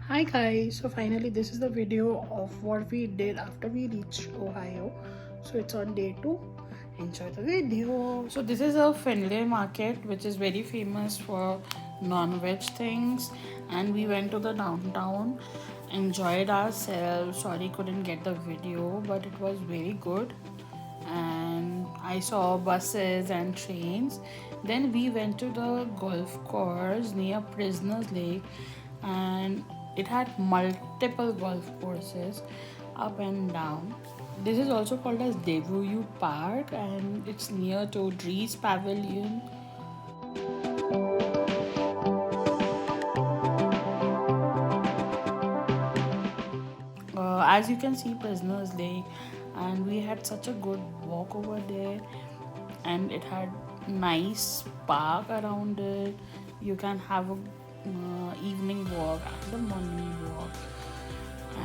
Hi guys, so finally this is the video of what we did after we reached Ohio. So it's on day 2. Enjoy the video. So this is a Findlay market which is very famous for non-veg things, and we went to the downtown, enjoyed ourselves. Sorry couldn't get the video, but it was very good. And I saw buses and trains. Then we went to the golf course near Prisoners Lake, and it had multiple golf courses up and down. This is also called as Devou Park, and it's near to Drees Pavilion. As you can see, Prisoners Lake, and we had such a good walk over there, and it had nice park around it. You can have a evening walk and a morning walk,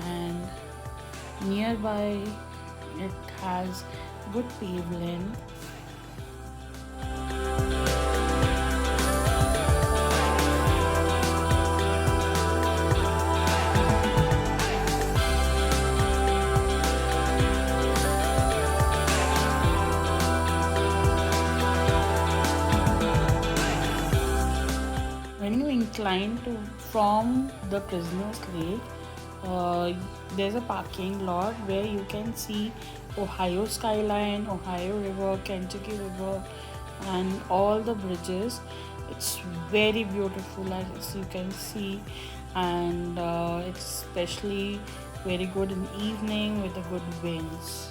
and nearby it has good pavement. When you incline to from the Prisoners Lake, there's a parking lot where you can see Ohio skyline, Ohio River, Kentucky River, and all the bridges. It's very beautiful, as you can see, and it's especially very good in the evening with the good winds.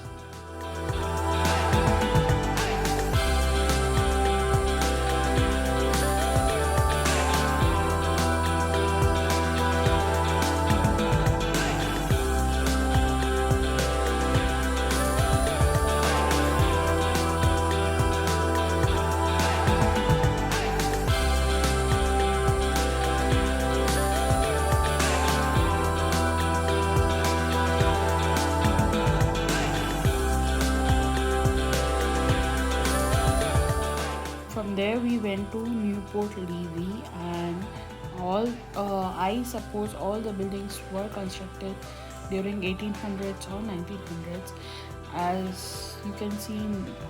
From there we went to Newport Levee, and all I suppose all the buildings were constructed during 1800s or 1900s. As you can see,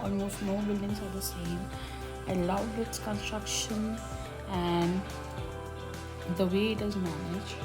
almost no buildings are the same. I loved its construction and the way it is managed.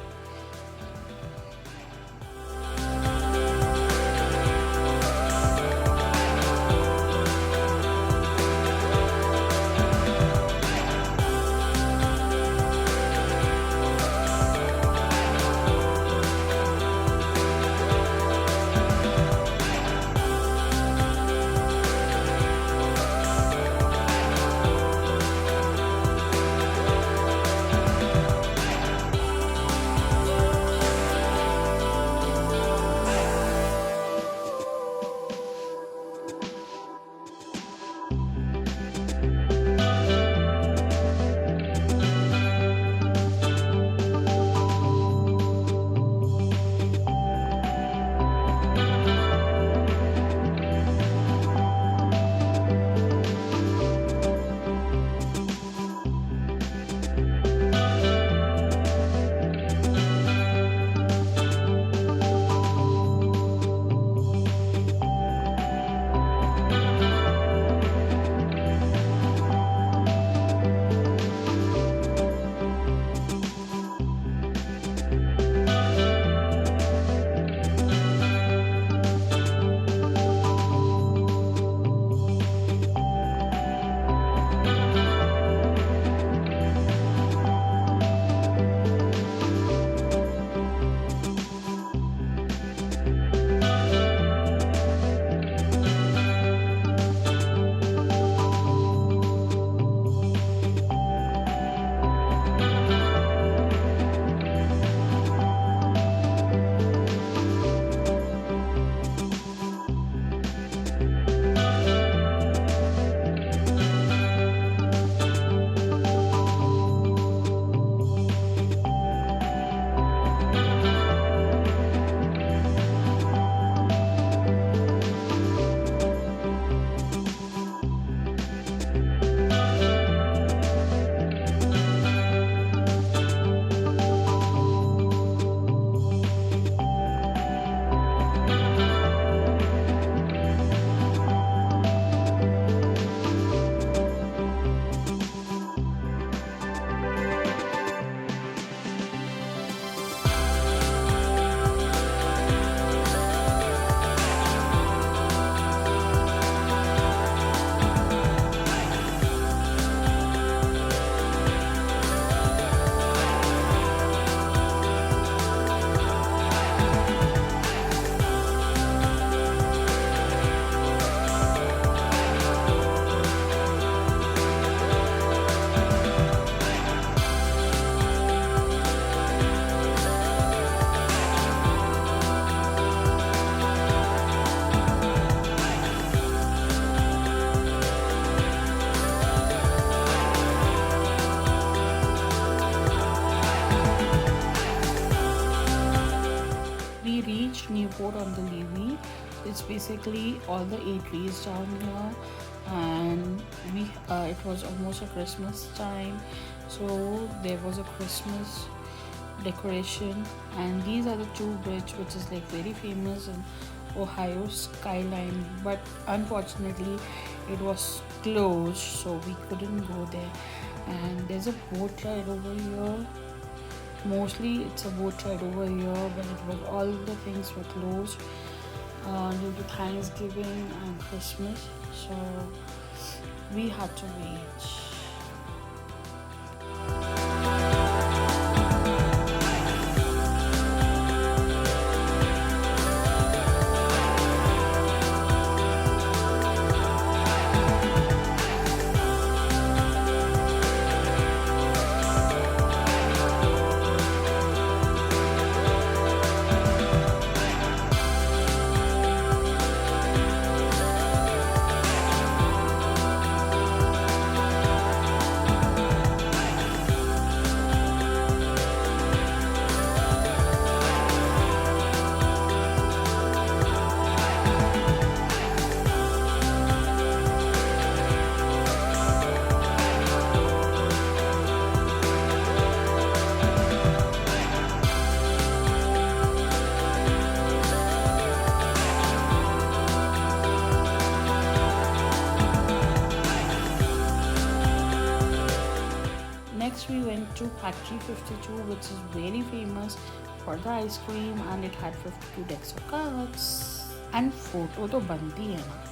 Newport on the Levee. It's basically all the eateries down here, and it was almost a Christmas time, so there was a Christmas decoration. And these are the two bridge which is like very famous in Ohio, skyline, but unfortunately it was closed, so we couldn't go there. And there's a boat ride over here. Mostly it's a boat ride over here, but it was all the things were closed due to Thanksgiving and Christmas, so we had to wait. Next we went to Factory 52, which is very famous for the ice cream, and it had 52 decks of cards. And photo तो बनती है ना.